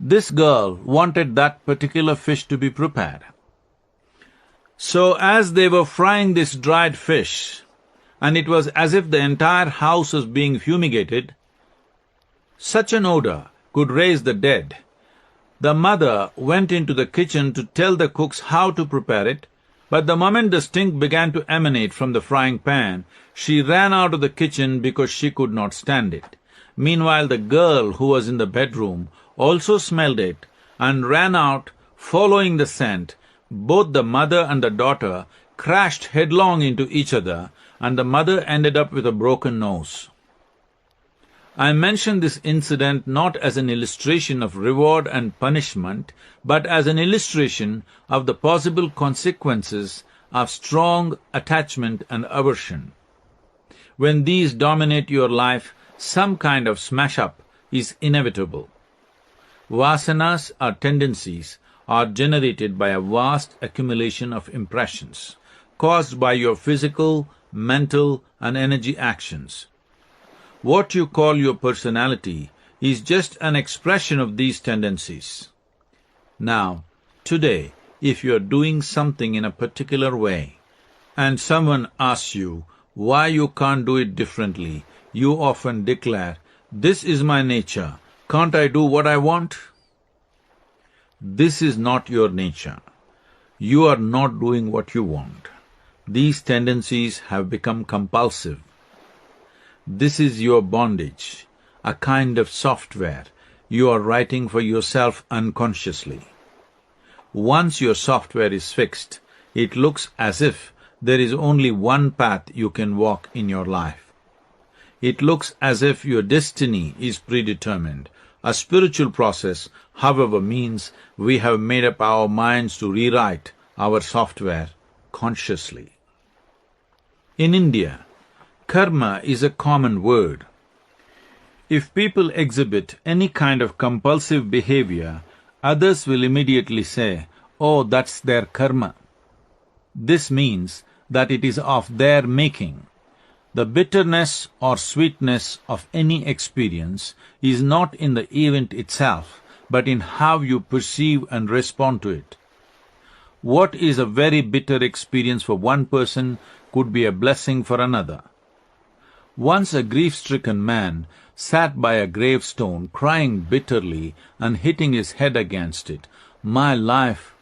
This girl wanted that particular fish to be prepared. So as they were frying this dried fish, and it was as if the entire house was being fumigated, such an odor could raise the dead. The mother went into the kitchen to tell the cooks how to prepare it, but the moment the stink began to emanate from the frying pan, she ran out of the kitchen because she could not stand it. Meanwhile, the girl who was in the bedroom also smelled it and ran out, following the scent. Both the mother and the daughter crashed headlong into each other, and the mother ended up with a broken nose. I mention this incident not as an illustration of reward and punishment, but as an illustration of the possible consequences of strong attachment and aversion. When these dominate your life, some kind of smash-up is inevitable. Vasanas, or tendencies, are generated by a vast accumulation of impressions, caused by your physical, mental, and energy actions. What you call your personality is just an expression of these tendencies. Now, today, if you are doing something in a particular way, and someone asks you why you can't do it differently, you often declare, "This is my nature, can't I do what I want?" This is not your nature. You are not doing what you want. These tendencies have become compulsive. This is your bondage, a kind of software you are writing for yourself unconsciously. Once your software is fixed, it looks as if there is only one path you can walk in your life. It looks as if your destiny is predetermined. A spiritual process, however, means we have made up our minds to rewrite our software consciously. In India, karma is a common word. If people exhibit any kind of compulsive behavior, others will immediately say, "Oh, that's their karma." This means that it is of their making. The bitterness or sweetness of any experience is not in the event itself, but in how you perceive and respond to it. What is a very bitter experience for one person could be a blessing for another. Once a grief-stricken man sat by a gravestone crying bitterly and hitting his head against it. "My life,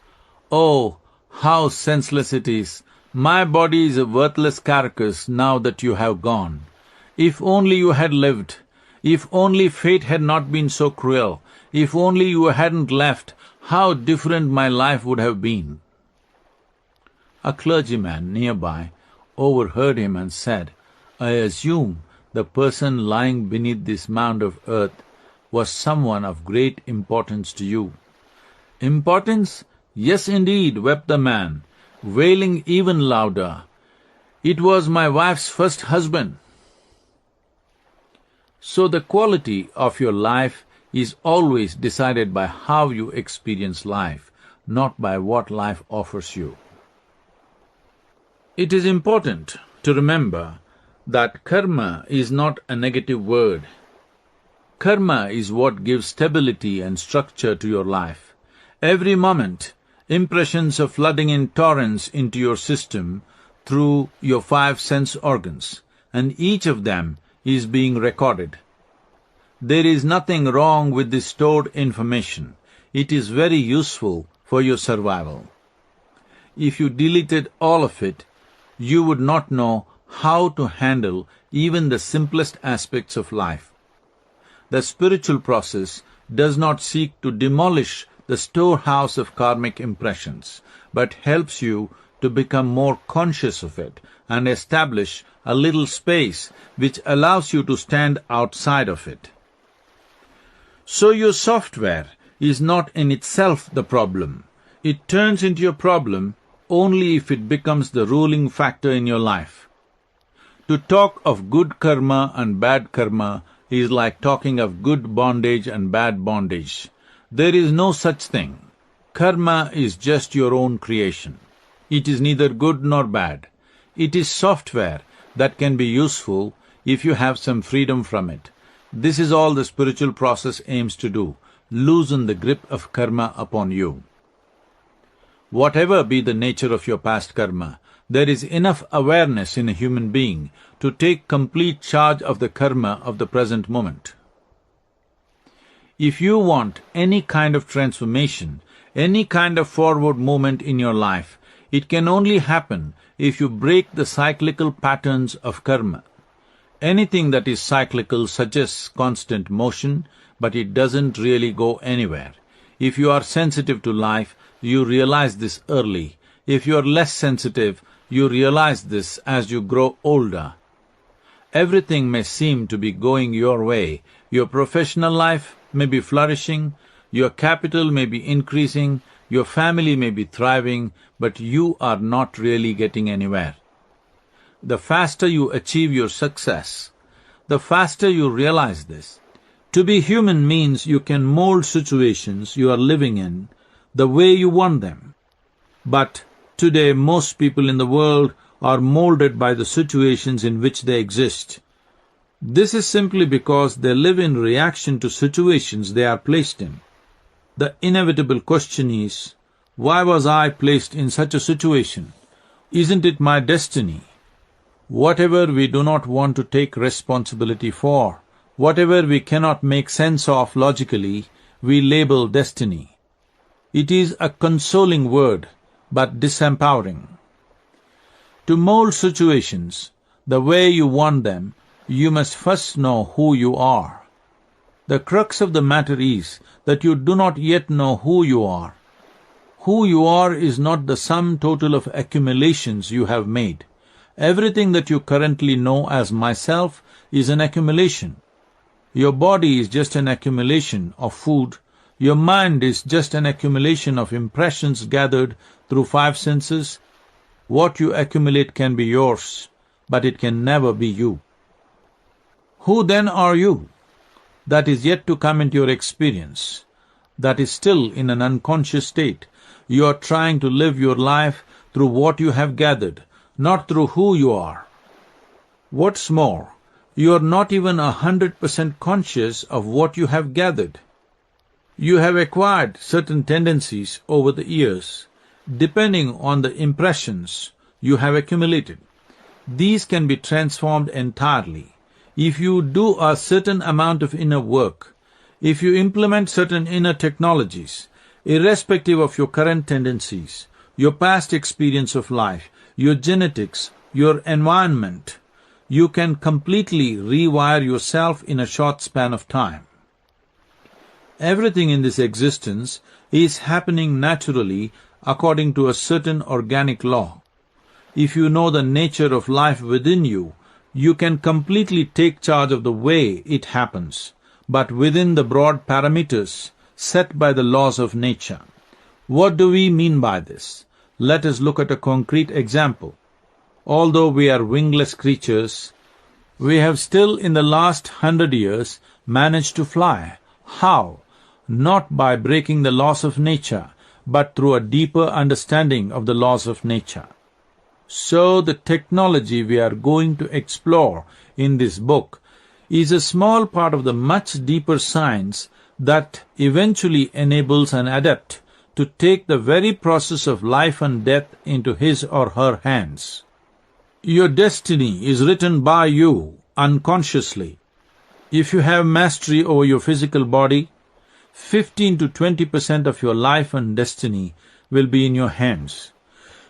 oh, how senseless it is! My body is a worthless carcass now that you have gone. If only you had lived, if only fate had not been so cruel, if only you hadn't left, how different my life would have been." A clergyman nearby overheard him and said, "I assume the person lying beneath this mound of earth was someone of great importance to you." "Importance? Yes, indeed," wept the man, wailing even louder. "It was my wife's first husband." So the quality of your life is always decided by how you experience life, not by what life offers you. It is important to remember that karma is not a negative word. Karma is what gives stability and structure to your life. Every moment, impressions are flooding in torrents into your system through your 5 sense organs, and each of them is being recorded. There is nothing wrong with this stored information. It is very useful for your survival. If you deleted all of it, you would not know how to handle even the simplest aspects of life. The spiritual process does not seek to demolish the storehouse of karmic impressions, but helps you to become more conscious of it and establish a little space which allows you to stand outside of it. So your software is not in itself the problem. It turns into a problem only if it becomes the ruling factor in your life. To talk of good karma and bad karma is like talking of good bondage and bad bondage. There is no such thing. Karma is just your own creation. It is neither good nor bad. It is software that can be useful if you have some freedom from it. This is all the spiritual process aims to do, loosen the grip of karma upon you. Whatever be the nature of your past karma, there is enough awareness in a human being to take complete charge of the karma of the present moment. If you want any kind of transformation, any kind of forward movement in your life, it can only happen if you break the cyclical patterns of karma. Anything that is cyclical suggests constant motion, but it doesn't really go anywhere. If you are sensitive to life, you realize this early. If you are less sensitive, you realize this as you grow older. Everything may seem to be going your way. Your professional life may be flourishing, your capital may be increasing, your family may be thriving, but you are not really getting anywhere. The faster you achieve your success, the faster you realize this. To be human means you can mold situations you are living in the way you want them. But today most people in the world are molded by the situations in which they exist. This is simply because they live in reaction to situations they are placed in. The inevitable question is, why was I placed in such a situation? Isn't it my destiny? Whatever we do not want to take responsibility for, whatever we cannot make sense of logically, we label destiny. It is a consoling word, but disempowering. To mold situations the way you want them, you must first know who you are. The crux of the matter is that you do not yet know who you are. Who you are is not the sum total of accumulations you have made. Everything that you currently know as myself is an accumulation. Your body is just an accumulation of food. Your mind is just an accumulation of impressions gathered through 5 senses. What you accumulate can be yours, but it can never be you. Who then are you? That is yet to come into your experience. That is still in an unconscious state. You are trying to live your life through what you have gathered, not through who you are. What's more, you are not even 100% conscious of what you have gathered. You have acquired certain tendencies over the years, depending on the impressions you have accumulated. These can be transformed entirely. If you do a certain amount of inner work, if you implement certain inner technologies, irrespective of your current tendencies, your past experience of life, your genetics, your environment, you can completely rewire yourself in a short span of time. Everything in this existence is happening naturally according to a certain organic law. If you know the nature of life within you, you can completely take charge of the way it happens, but within the broad parameters set by the laws of nature. What do we mean by this? Let us look at a concrete example. Although we are wingless creatures, we have still in the last 100 years managed to fly. How? Not by breaking the laws of nature, but through a deeper understanding of the laws of nature. So the technology we are going to explore in this book is a small part of the much deeper science that eventually enables an adept to take the very process of life and death into his or her hands. Your destiny is written by you unconsciously. If you have mastery over your physical body, 15 to 20% of your life and destiny will be in your hands.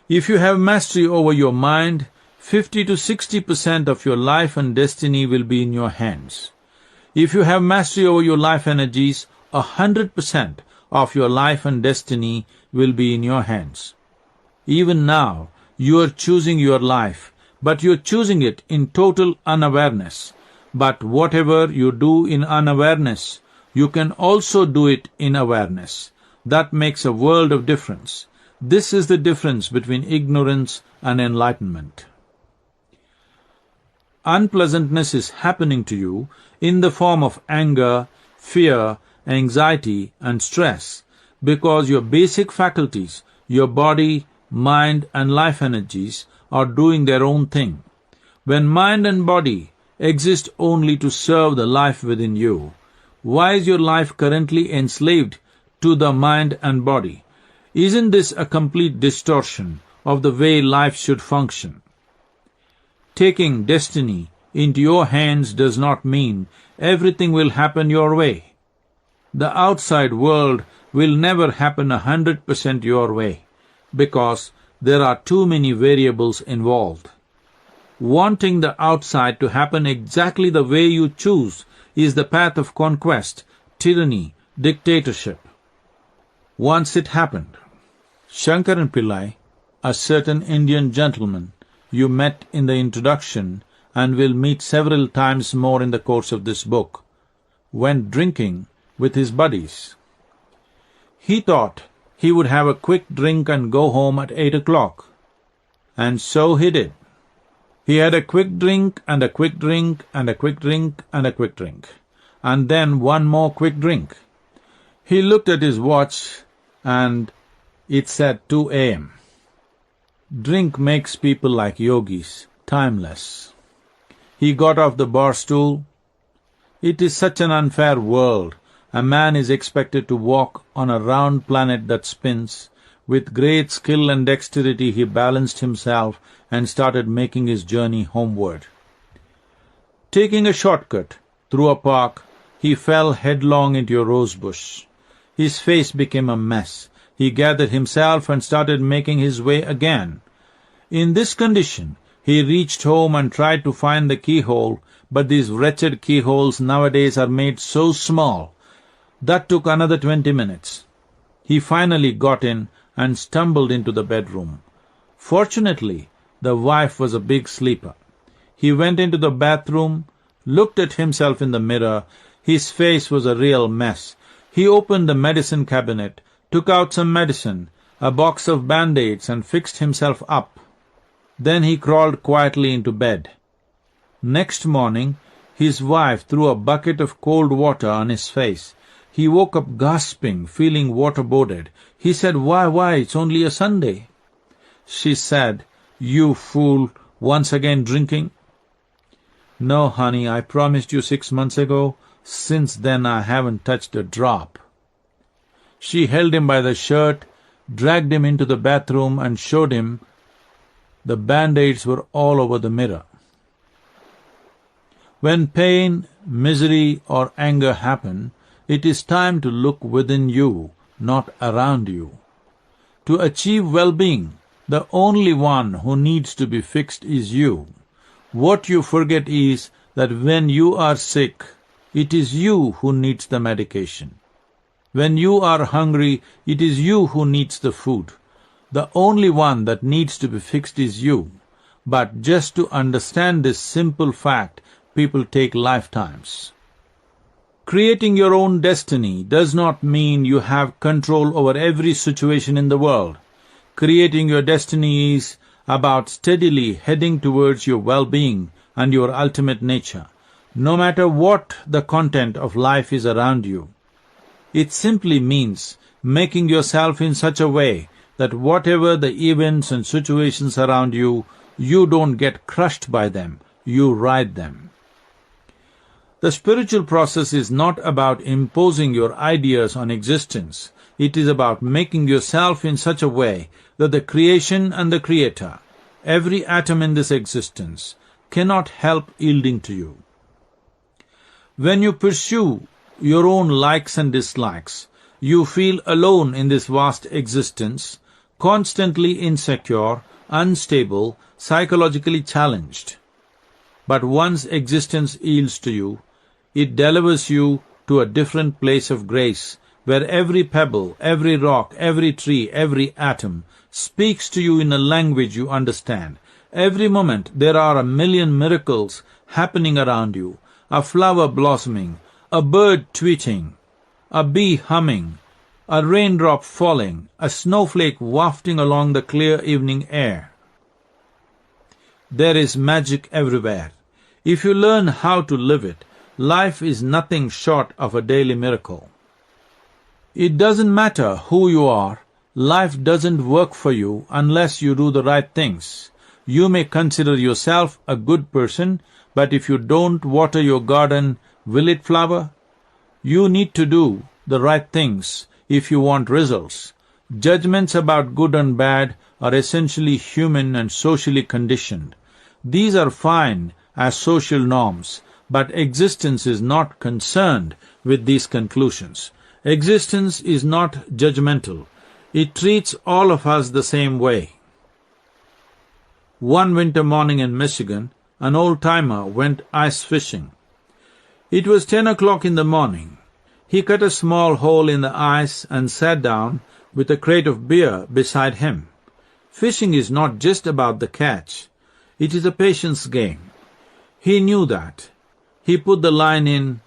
If you have mastery over your mind, 50 to 60% of your life and destiny will be in your hands. If you have mastery over your life energies, 100% of your life and destiny will be in your hands. Even now, you are choosing your life, but you are choosing it in total unawareness. But whatever you do in unawareness, you can also do it in awareness. That makes a world of difference. This is the difference between ignorance and enlightenment. Unpleasantness is happening to you in the form of anger, fear, anxiety, and stress because your basic faculties, your body, mind, and life energies are doing their own thing. When mind and body exist only to serve the life within you, Why is your life currently enslaved to the mind and body? Isn't this a complete distortion of the way life should function? Taking destiny into your hands does not mean everything will happen your way. The outside world will never happen 100% your way, because there are too many variables involved. Wanting the outside to happen exactly the way you choose is the path of conquest, tyranny, dictatorship. Once it happened. Shankaran Pillai, a certain Indian gentleman you met in the introduction and will meet several times more in the course of this book, went drinking with his buddies. He thought he would have a quick drink and go home at 8 o'clock. And so he did. He had a quick drink and a quick drink and a quick drink and a quick drink, and then one more quick drink. He looked at his watch and it said 2 a.m. Drink makes people like yogis timeless. He got off the bar stool. It is such an unfair world. A man is expected to walk on a round planet that spins. With great skill and dexterity he balanced himself and started making his journey homeward. Taking a shortcut through a park, he fell headlong into a rose bush. His face became a mess. He gathered himself and started making his way again. In this condition, he reached home and tried to find the keyhole, but these wretched keyholes nowadays are made so small. That took another 20 minutes. He finally got in and stumbled into the bedroom. Fortunately, the wife was a big sleeper. He went into the bathroom, looked at himself in the mirror. His face was a real mess. He opened the medicine cabinet, took out some medicine, a box of band-aids, and fixed himself up. Then he crawled quietly into bed. Next morning, his wife threw a bucket of cold water on his face. He woke up gasping, feeling waterboarded. He said, Why, it's only a Sunday." She said, "You fool, once again drinking?" "No, honey, I promised you 6 months ago. Since then I haven't touched a drop." She held him by the shirt, dragged him into the bathroom, and showed him the band-aids were all over the mirror. When pain, misery, or anger happen, it is time to look within you, not around you. To achieve well-being, the only one who needs to be fixed is you. What you forget is that when you are sick, it is you who needs the medication. When you are hungry, it is you who needs the food. The only one that needs to be fixed is you. But just to understand this simple fact, people take lifetimes. Creating your own destiny does not mean you have control over every situation in the world. Creating your destiny is about steadily heading towards your well-being and your ultimate nature, no matter what the content of life is around you. It simply means making yourself in such a way that whatever the events and situations around you, you don't get crushed by them, you ride them. The spiritual process is not about imposing your ideas on existence. It is about making yourself in such a way that the creation and the creator, every atom in this existence, cannot help yielding to you. When you pursue your own likes and dislikes, you feel alone in this vast existence, constantly insecure, unstable, psychologically challenged. But once existence yields to you, it delivers you to a different place of grace, where every pebble, every rock, every tree, every atom speaks to you in a language you understand. Every moment there are a million miracles happening around you, a flower blossoming, a bird tweeting, a bee humming, a raindrop falling, a snowflake wafting along the clear evening air. There is magic everywhere. If you learn how to live it, life is nothing short of a daily miracle. It doesn't matter who you are, life doesn't work for you unless you do the right things. You may consider yourself a good person, but if you don't water your garden, will it flower? You need to do the right things if you want results. Judgments about good and bad are essentially human and socially conditioned. These are fine as social norms, but existence is not concerned with these conclusions. Existence is not judgmental. It treats all of us the same way. One winter morning in Michigan, an old-timer went ice fishing. It was 10 o'clock in the morning. He cut a small hole in the ice and sat down with a crate of beer beside him. Fishing is not just about the catch. It is a patience game. He knew that. He put the line in.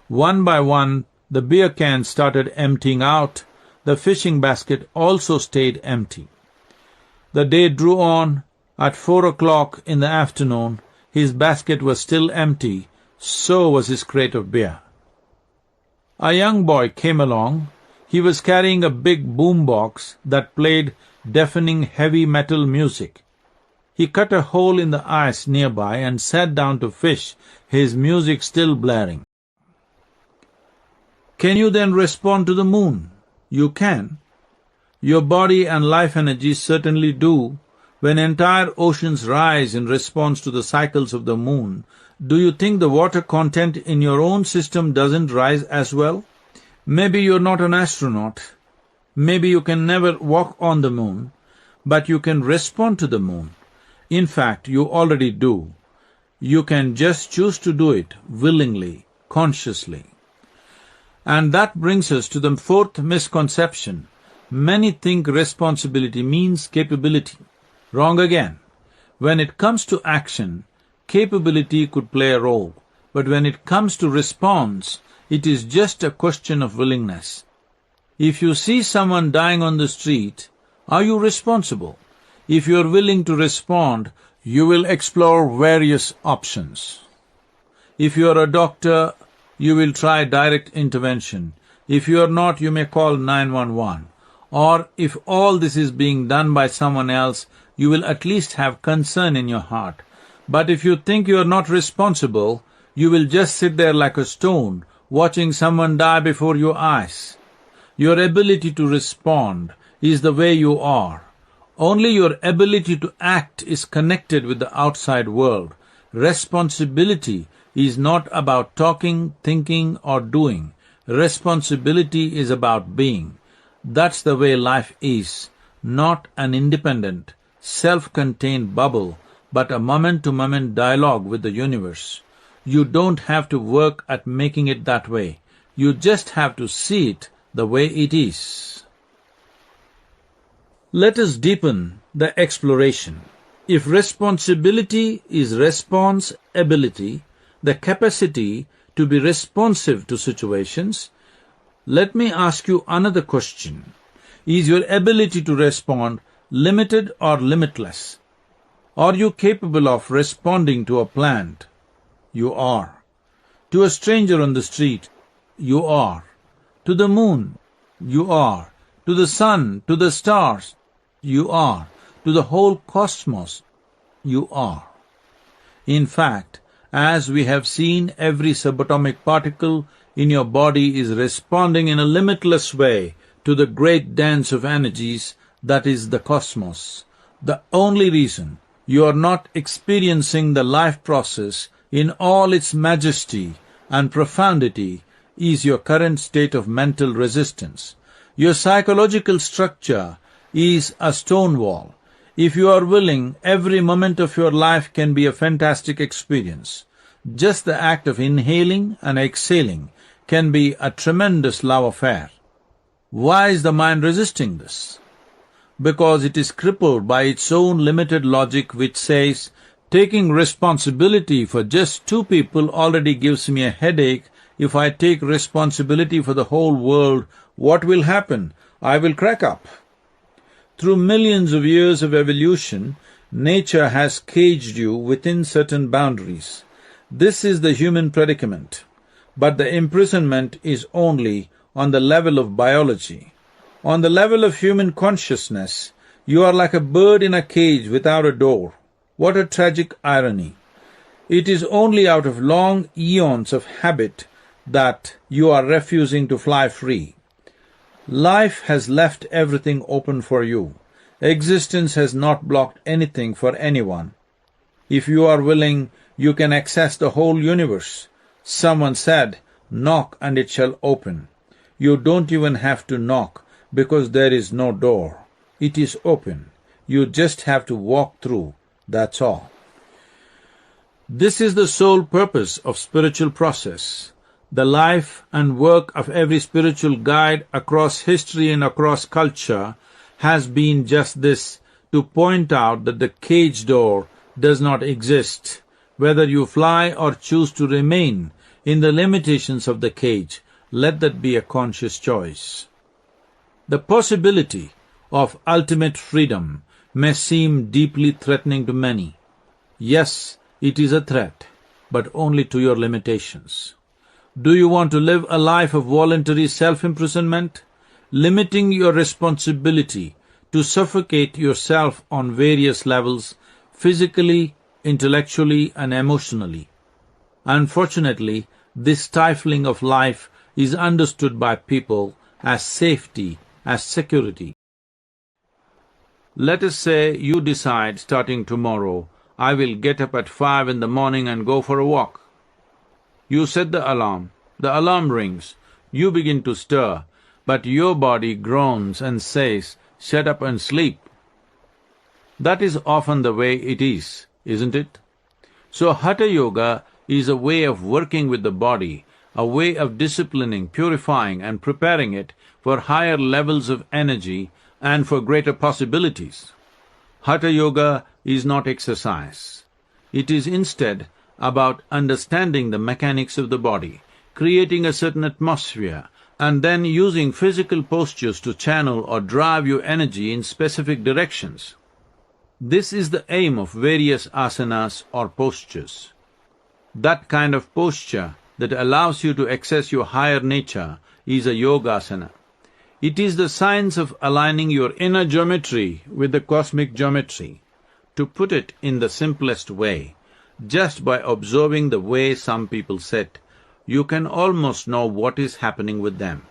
One by one, the beer cans started emptying out. The fishing basket also stayed empty. The day drew on. At 4 o'clock in the afternoon, his basket was still empty, so was his crate of beer. A young boy came along. He was carrying a big boom box that played deafening heavy metal music. He cut a hole in the ice nearby and sat down to fish, his music still blaring. Can you then respond to the moon? You can. Your body and life energy certainly do. When entire oceans rise in response to the cycles of the moon, do you think the water content in your own system doesn't rise as well? Maybe you're not an astronaut. Maybe you can never walk on the moon, but you can respond to the moon. In fact, you already do. You can just choose to do it willingly, consciously. And that brings us to the fourth misconception. Many think responsibility means capability. Wrong again. When it comes to action, capability could play a role, but when it comes to response, it is just a question of willingness. If you see someone dying on the street, are you responsible? If you are willing to respond, you will explore various options. If you are a doctor, you will try direct intervention. If you are not, you may call 911. Or if all this is being done by someone else, you will at least have concern in your heart. But if you think you are not responsible, you will just sit there like a stone, watching someone die before your eyes. Your ability to respond is the way you are. Only your ability to act is connected with the outside world. Responsibility is not about talking, thinking, or doing. Responsibility is about being. That's the way life is, not an independent, self-contained bubble, but a moment-to-moment dialogue with the universe. You don't have to work at making it that way. You just have to see it the way it is. Let us deepen the exploration. If responsibility is response ability, the capacity to be responsive to situations, let me ask you another question. Is your ability to respond limited or limitless? Are you capable of responding to a plant? You are. To a stranger on the street? You are. To the moon? You are. To the sun, to the stars? You are. To the whole cosmos? You are. In fact, as we have seen, every subatomic particle in your body is responding in a limitless way to the great dance of energies that is the cosmos. The only reason you are not experiencing the life process in all its majesty and profundity is your current state of mental resistance. Your psychological structure is a stone wall. If you are willing, every moment of your life can be a fantastic experience. Just the act of inhaling and exhaling can be a tremendous love affair. Why is the mind resisting this? Because it is crippled by its own limited logic which says, taking responsibility for just 2 people already gives me a headache. If I take responsibility for the whole world, what will happen? I will crack up. Through millions of years of evolution, nature has caged you within certain boundaries. This is the human predicament, but the imprisonment is only on the level of biology. On the level of human consciousness, you are like a bird in a cage without a door. What a tragic irony! It is only out of long eons of habit that you are refusing to fly free. Life has left everything open for you. Existence has not blocked anything for anyone. If you are willing, you can access the whole universe. Someone said, "Knock and it shall open." You don't even have to knock because there is no door. It is open. You just have to walk through. That's all. This is the sole purpose of spiritual process. The life and work of every spiritual guide across history and across culture has been just this, to point out that the cage door does not exist. Whether you fly or choose to remain in the limitations of the cage, let that be a conscious choice. The possibility of ultimate freedom may seem deeply threatening to many. Yes, it is a threat, but only to your limitations. Do you want to live a life of voluntary self-imprisonment, limiting your responsibility to suffocate yourself on various levels, physically, intellectually, and emotionally? Unfortunately, this stifling of life is understood by people as safety, as security. Let us say you decide starting tomorrow, I will get up at 5 in the morning and go for a walk. You set the alarm rings, you begin to stir, but your body groans and says, "Shut up and sleep." That is often the way it is, isn't it? So Hatha Yoga is a way of working with the body, a way of disciplining, purifying and preparing it for higher levels of energy and for greater possibilities. Hatha Yoga is not exercise. It is instead about understanding the mechanics of the body, creating a certain atmosphere, and then using physical postures to channel or drive your energy in specific directions. This is the aim of various asanas or postures. That kind of posture that allows you to access your higher nature is a yogasana. It is the science of aligning your inner geometry with the cosmic geometry. To put it in the simplest way, just by observing the way some people sit, you can almost know what is happening with them.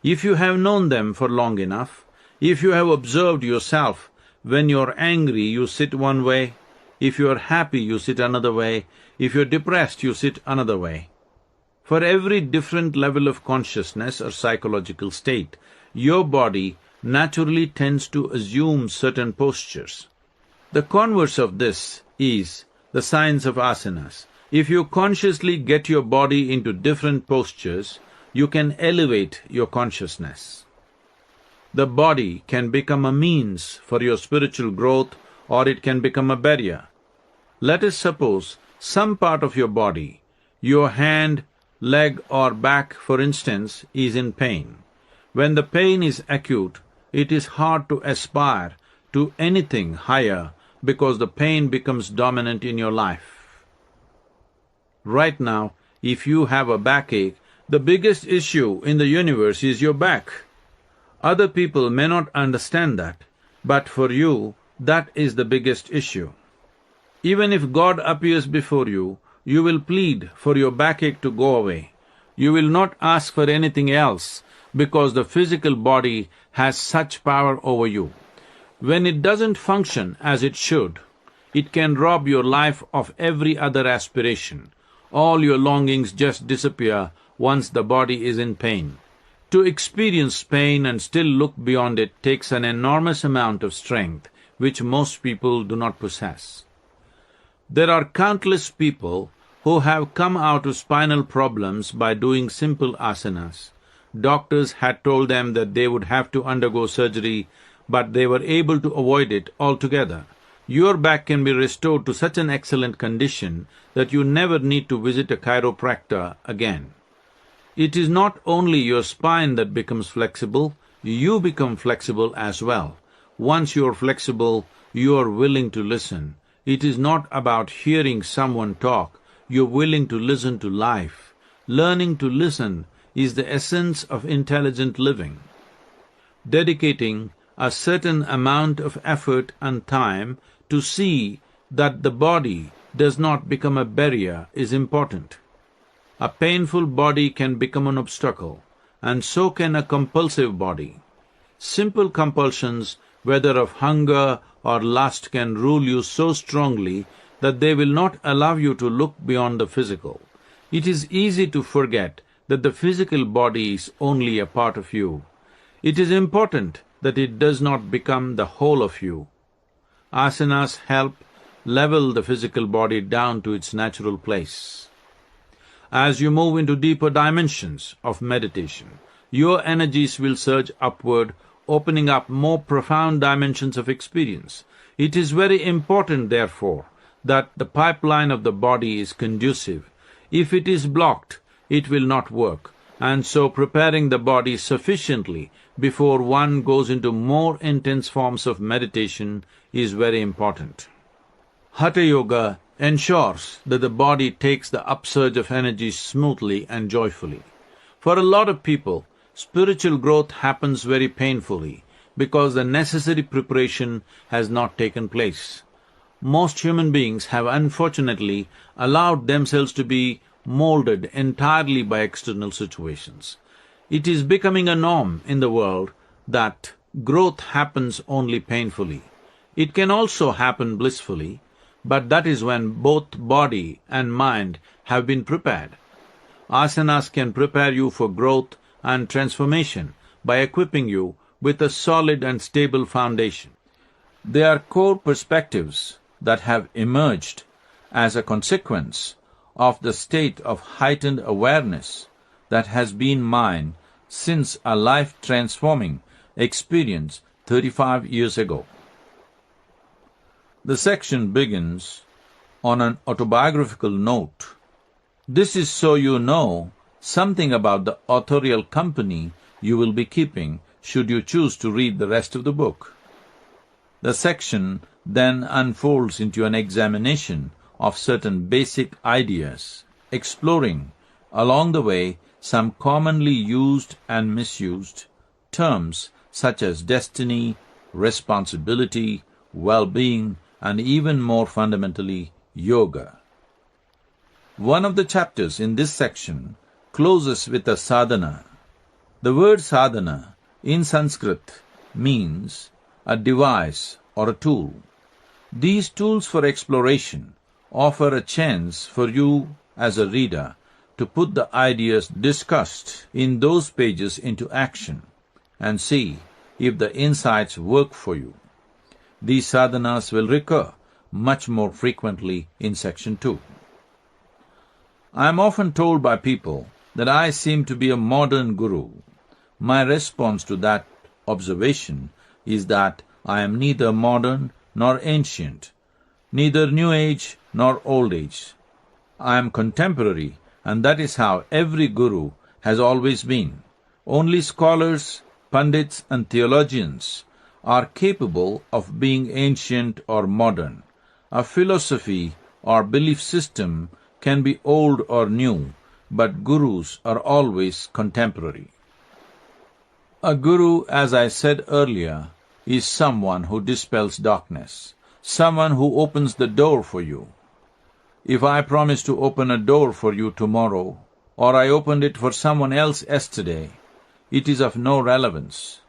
If you have known them for long enough, if you have observed yourself, when you're angry you sit one way, if you're happy you sit another way, if you're depressed you sit another way. For every different level of consciousness or psychological state, your body naturally tends to assume certain postures. The converse of this is the science of asanas. If you consciously get your body into different postures, you can elevate your consciousness. The body can become a means for your spiritual growth, or it can become a barrier. Let us suppose some part of your body, your hand, leg or back, for instance, is in pain. When the pain is acute, it is hard to aspire to anything higher because the pain becomes dominant in your life. Right now, if you have a backache, the biggest issue in the universe is your back. Other people may not understand that, but for you, that is the biggest issue. Even if God appears before you, you will plead for your backache to go away. You will not ask for anything else because the physical body has such power over you. When it doesn't function as it should, it can rob your life of every other aspiration. All your longings just disappear once the body is in pain. To experience pain and still look beyond it takes an enormous amount of strength, which most people do not possess. There are countless people who have come out of spinal problems by doing simple asanas. Doctors had told them that they would have to undergo surgery, but they were able to avoid it altogether. Your back can be restored to such an excellent condition that you never need to visit a chiropractor again. It is not only your spine that becomes flexible, you become flexible as well. Once you are flexible, you are willing to listen. It is not about hearing someone talk, you are willing to listen to life. Learning to listen is the essence of intelligent living. Dedicating a certain amount of effort and time to see that the body does not become a barrier is important. A painful body can become an obstacle, and so can a compulsive body. Simple compulsions, whether of hunger or lust, can rule you so strongly that they will not allow you to look beyond the physical. It is easy to forget that the physical body is only a part of you. It is important that it does not become the whole of you. Asanas help level the physical body down to its natural place. As you move into deeper dimensions of meditation, your energies will surge upward, opening up more profound dimensions of experience. It is very important, therefore, that the pipeline of the body is conducive. If it is blocked, it will not work, and so preparing the body sufficiently before one goes into more intense forms of meditation is very important. Hatha Yoga ensures that the body takes the upsurge of energy smoothly and joyfully. For a lot of people, spiritual growth happens very painfully because the necessary preparation has not taken place. Most human beings have unfortunately allowed themselves to be molded entirely by external situations. It is becoming a norm in the world that growth happens only painfully. It can also happen blissfully, but that is when both body and mind have been prepared. Asanas can prepare you for growth and transformation by equipping you with a solid and stable foundation. They are core perspectives that have emerged as a consequence of the state of heightened awareness that has been mine since a life-transforming experience 35 years ago. The section begins on an autobiographical note. This is so you know something about the authorial company you will be keeping should you choose to read the rest of the book. The section then unfolds into an examination of certain basic ideas, exploring along the way some commonly used and misused terms such as destiny, responsibility, well-being, and even more fundamentally, yoga. One of the chapters in this section closes with a sadhana. The word sadhana in Sanskrit means a device or a tool. These tools for exploration offer a chance for you as a reader to put the ideas discussed in those pages into action and see if the insights work for you. These sadhanas will recur much more frequently in section 2. I am often told by people that I seem to be a modern guru. My response to that observation is that I am neither modern nor ancient, neither new age nor old age. I am contemporary, and that is how every guru has always been. Only scholars, pundits, and theologians are capable of being ancient or modern. A philosophy or belief system can be old or new, but gurus are always contemporary. A guru, as I said earlier, is someone who dispels darkness, someone who opens the door for you. If I promise to open a door for you tomorrow, or I opened it for someone else yesterday, it is of no relevance.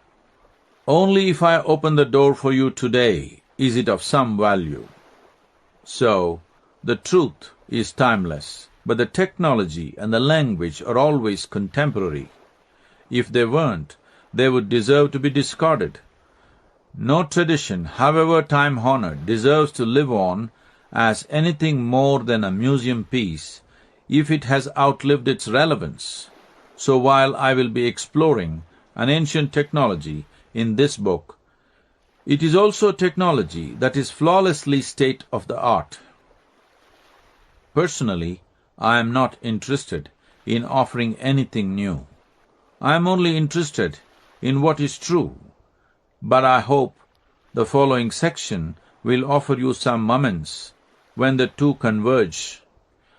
Only if I open the door for you today is it of some value. So, the truth is timeless, but the technology and the language are always contemporary. If they weren't, they would deserve to be discarded. No tradition, however time-honored, deserves to live on as anything more than a museum piece if it has outlived its relevance. So while I will be exploring an ancient technology in this book, it is also technology that is flawlessly state-of-the-art. Personally, I am not interested in offering anything new. I am only interested in what is true. But I hope the following section will offer you some moments when the two converge.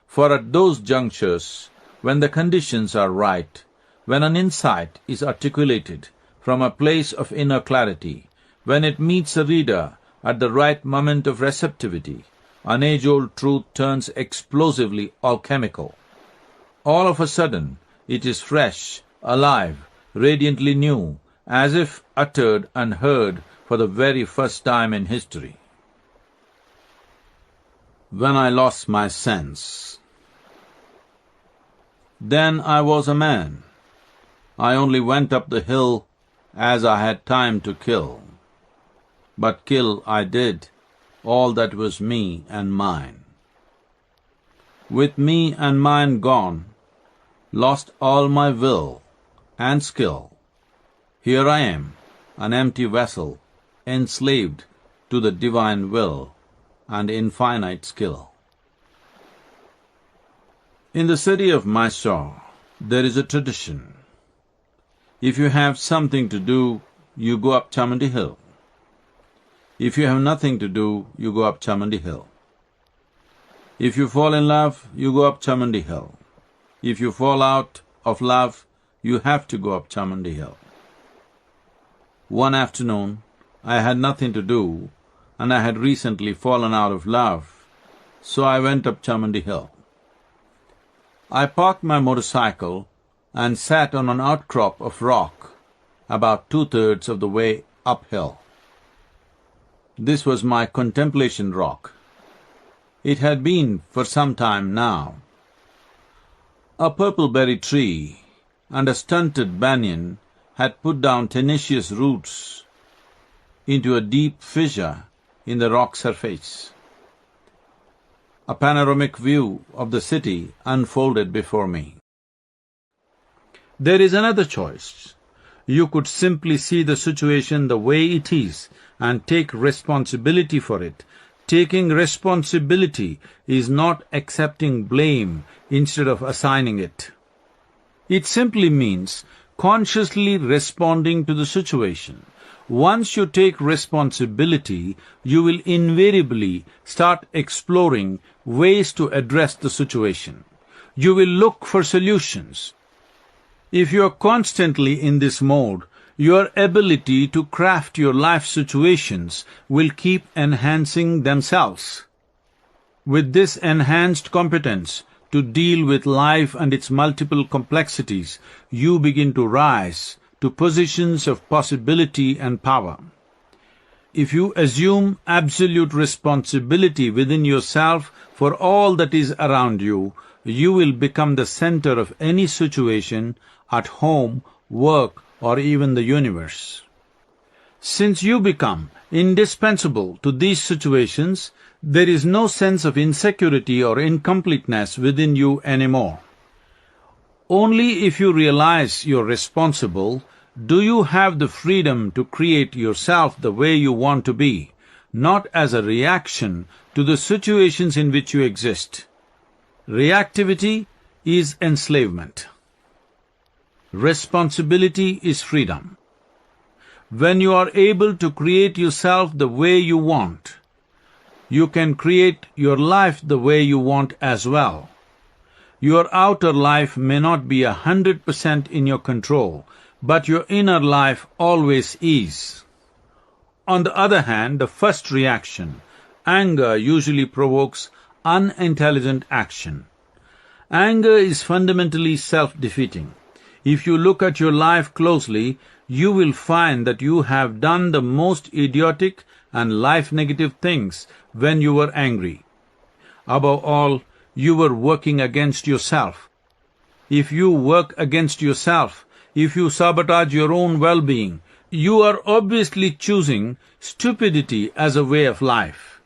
For at those junctures, when the conditions are right, when an insight is articulated from a place of inner clarity, when it meets a reader at the right moment of receptivity, an age-old truth turns explosively alchemical. All of a sudden, it is fresh, alive, radiantly new, as if uttered and heard for the very first time in history. When I lost my sense. Then I was a man. I only went up the hill as I had time to kill. But kill I did all that was me and mine. With me and mine gone, lost all my will and skill. Here I am, an empty vessel, enslaved to the divine will and infinite skill. In the city of Mysore, there is a tradition. If you have something to do, you go up Chamundi Hill. If you have nothing to do, you go up Chamundi Hill. If you fall in love, you go up Chamundi Hill. If you fall out of love, you have to go up Chamundi Hill. One afternoon, I had nothing to do, and I had recently fallen out of love, so I went up Chamundi Hill. I parked my motorcycle and sat on an outcrop of rock about 2/3 of the way uphill. This was my contemplation rock. It had been for some time now. A purple-berry tree and a stunted banyan had put down tenacious roots into a deep fissure in the rock surface. A panoramic view of the city unfolded before me. There is another choice. You could simply see the situation the way it is and take responsibility for it. Taking responsibility is not accepting blame instead of assigning it. It simply means consciously responding to the situation. Once you take responsibility, you will invariably start exploring ways to address the situation. You will look for solutions. If you are constantly in this mode, your ability to craft your life situations will keep enhancing themselves. With this enhanced competence to deal with life and its multiple complexities, you begin to rise to positions of possibility and power. If you assume absolute responsibility within yourself for all that is around you, you will become the center of any situation at home, work, or even the universe. Since you become indispensable to these situations, there is no sense of insecurity or incompleteness within you anymore. Only if you realize you're responsible do you have the freedom to create yourself the way you want to be, not as a reaction to the situations in which you exist. Reactivity is enslavement. Responsibility is freedom. When you are able to create yourself the way you want, you can create your life the way you want as well. Your outer life may not be 100% in your control, but your inner life always is. On the other hand, the first reaction, anger, usually provokes unintelligent action. Anger is fundamentally self-defeating. If you look at your life closely, you will find that you have done the most idiotic and life-negative things when you were angry. Above all, you were working against yourself. If you work against yourself, if you sabotage your own well-being, you are obviously choosing stupidity as a way of life.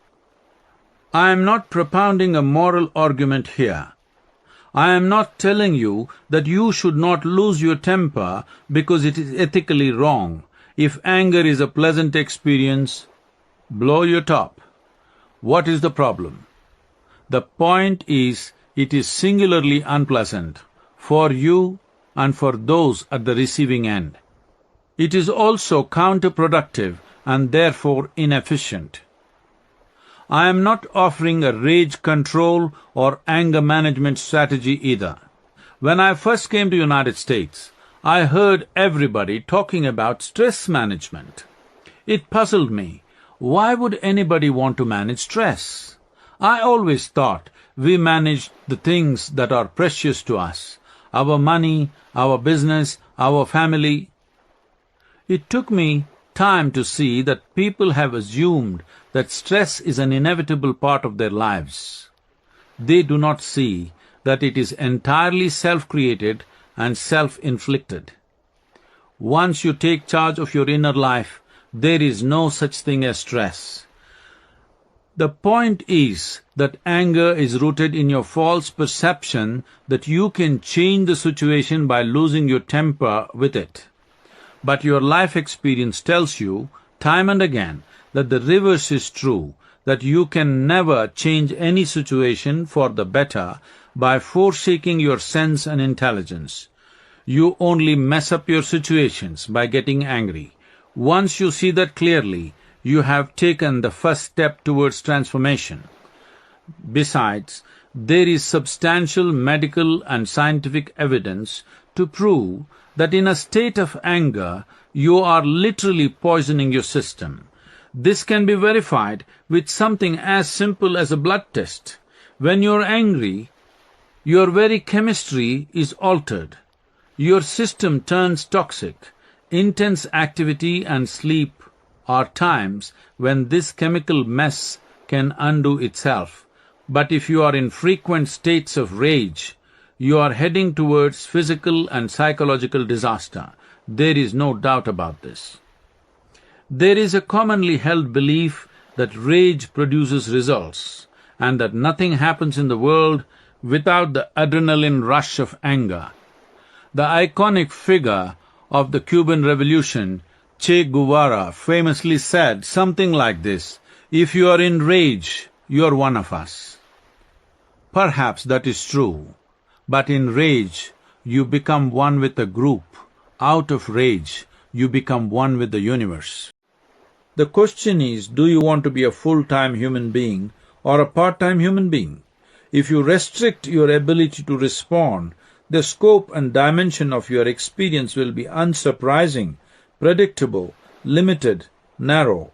I am not propounding a moral argument here. I am not telling you that you should not lose your temper because it is ethically wrong. If anger is a pleasant experience, blow your top. What is the problem? The point is, it is singularly unpleasant for you and for those at the receiving end. It is also counterproductive and therefore inefficient. I am not offering a rage control or anger management strategy either. When I first came to the United States, I heard everybody talking about stress management. It puzzled me. Why would anybody want to manage stress? I always thought we manage the things that are precious to us, our money, our business, our family. It took me time to see that people have assumed that stress is an inevitable part of their lives. They do not see that it is entirely self-created and self-inflicted. Once you take charge of your inner life, there is no such thing as stress. The point is that anger is rooted in your false perception that you can change the situation by losing your temper with it. But your life experience tells you, time and again, that the reverse is true, that you can never change any situation for the better by forsaking your sense and intelligence. You only mess up your situations by getting angry. Once you see that clearly, you have taken the first step towards transformation. Besides, there is substantial medical and scientific evidence to prove that in a state of anger, you are literally poisoning your system. This can be verified with something as simple as a blood test. When you're angry, your very chemistry is altered. Your system turns toxic. Intense activity and sleep are times when this chemical mess can undo itself. But if you are in frequent states of rage, you are heading towards physical and psychological disaster. There is no doubt about this. There is a commonly held belief that rage produces results, and that nothing happens in the world without the adrenaline rush of anger. The iconic figure of the Cuban Revolution, Che Guevara, famously said something like this: "If you are in rage, you are one of us." Perhaps that is true, but in rage, you become one with a group. Out of rage, you become one with the universe. The question is, do you want to be a full-time human being or a part-time human being? If you restrict your ability to respond, the scope and dimension of your experience will be unsurprising, predictable, limited, narrow.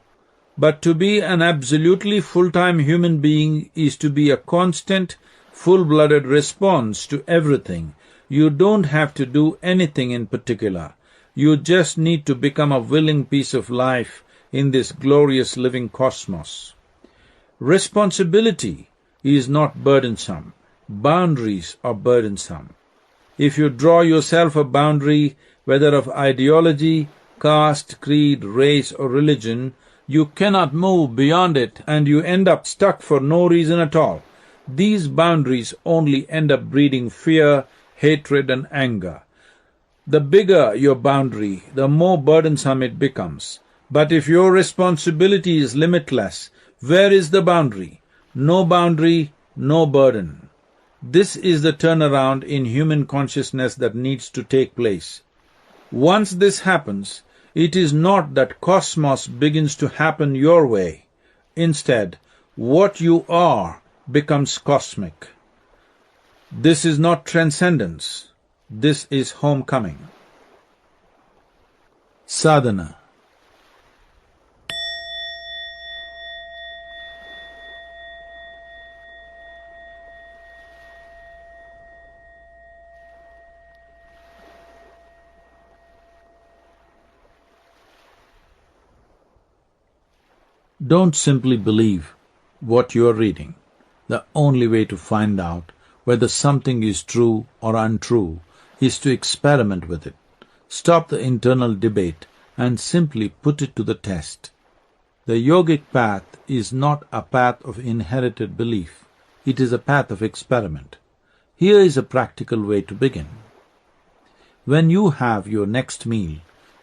But to be an absolutely full-time human being is to be a constant, full-blooded response to everything. You don't have to do anything in particular. You just need to become a willing piece of life in this glorious living cosmos. Responsibility is not burdensome. Boundaries are burdensome. If you draw yourself a boundary, whether of ideology, caste, creed, race, or religion, you cannot move beyond it and you end up stuck for no reason at all. These boundaries only end up breeding fear, hatred, and anger. The bigger your boundary, the more burdensome it becomes. But if your responsibility is limitless, where is the boundary? No boundary, no burden. This is the turnaround in human consciousness that needs to take place. Once this happens, it is not that cosmos begins to happen your way. Instead, what you are becomes cosmic. This is not transcendence. This is homecoming. Sadhana. Don't simply believe what you are reading. The only way to find out whether something is true or untrue is to experiment with it. Stop the internal debate and simply put it to the test. The yogic path is not a path of inherited belief. It is a path of experiment. Here is a practical way to begin. When you have your next meal,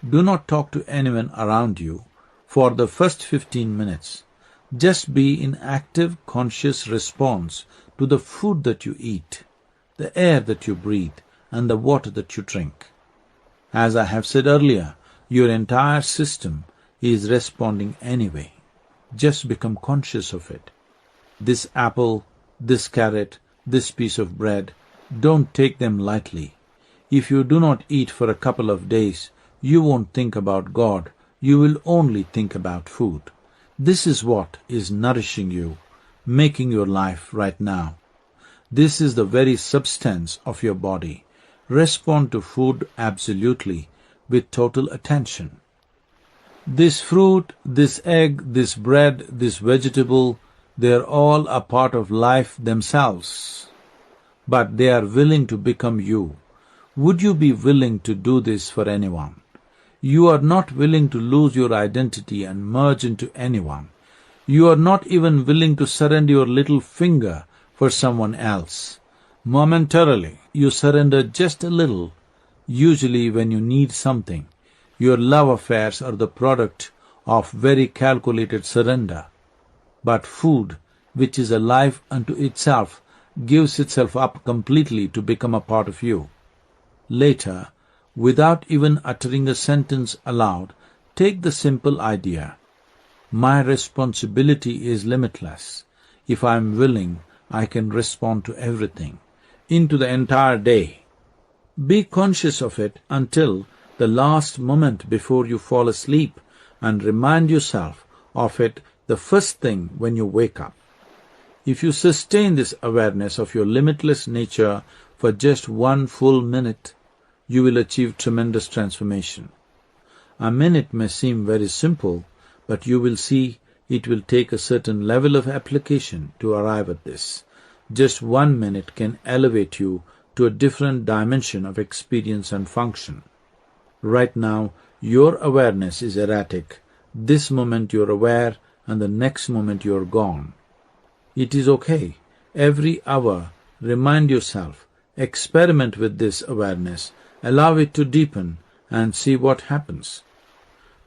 do not talk to anyone around you for the first 15 minutes. Just be in active, conscious response to the food that you eat, the air that you breathe, and the water that you drink. As I have said earlier, your entire system is responding anyway. Just become conscious of it. This apple, this carrot, this piece of bread, don't take them lightly. If you do not eat for a couple of days, you won't think about God. You will only think about food. This is what is nourishing you, making your life right now. This is the very substance of your body. Respond to food absolutely, with total attention. This fruit, this egg, this bread, this vegetable, they are all a part of life themselves. But they are willing to become you. Would you be willing to do this for anyone? You are not willing to lose your identity and merge into anyone. You are not even willing to surrender your little finger for someone else. Momentarily, you surrender just a little, usually when you need something. Your love affairs are the product of very calculated surrender. But food, which is a life unto itself, gives itself up completely to become a part of you. Later, without even uttering a sentence aloud, take the simple idea. My responsibility is limitless. If I am willing, I can respond to everything, into the entire day. Be conscious of it until the last moment before you fall asleep, and remind yourself of it the first thing when you wake up. If you sustain this awareness of your limitless nature for just 1 full minute, you will achieve tremendous transformation. A minute may seem very simple, but you will see it will take a certain level of application to arrive at this. Just 1 minute can elevate you to a different dimension of experience and function. Right now, your awareness is erratic. This moment you're aware, and the next moment you're gone. It is okay. Every hour, remind yourself, experiment with this awareness, allow it to deepen, and see what happens.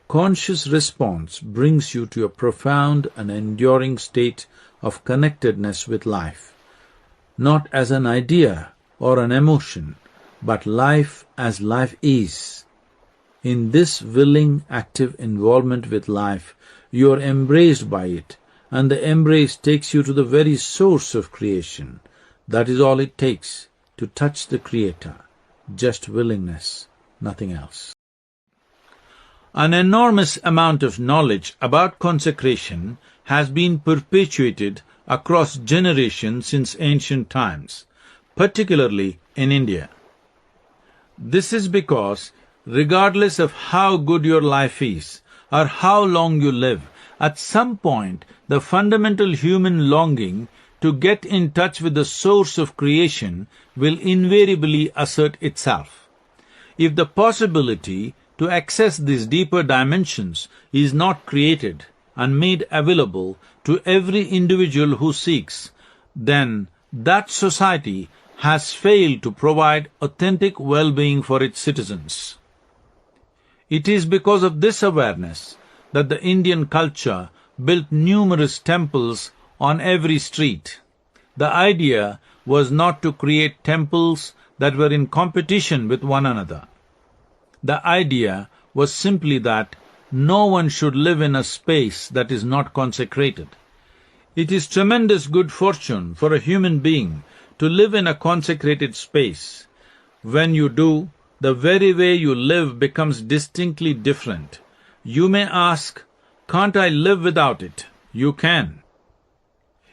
Conscious response brings you to a profound and enduring state of connectedness with life, not as an idea or an emotion, but life as life is. In this willing, active involvement with life, you are embraced by it, and the embrace takes you to the very source of creation. That is all it takes to touch the Creator. Just willingness, nothing else. An enormous amount of knowledge about consecration has been perpetuated across generations since ancient times, particularly in India. This is because, regardless of how good your life is or how long you live, at some point the fundamental human longing to get in touch with the source of creation will invariably assert itself. If the possibility to access these deeper dimensions is not created and made available to every individual who seeks, then that society has failed to provide authentic well-being for its citizens. It is because of this awareness that the Indian culture built numerous temples on every street. The idea was not to create temples that were in competition with one another. The idea was simply that no one should live in a space that is not consecrated. It is tremendous good fortune for a human being to live in a consecrated space. When you do, the very way you live becomes distinctly different. You may ask, "Can't I live without it?" You can.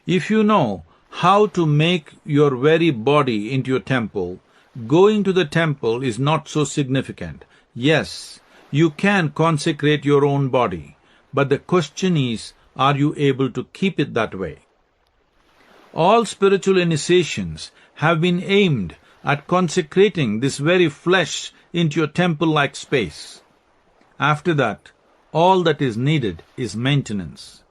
If you know how to make your very body into a temple, going to the temple is not so significant. Yes, you can consecrate your own body, but the question is, are you able to keep it that way? All spiritual initiations have been aimed at consecrating this very flesh into a temple-like space. After that, all that is needed is maintenance.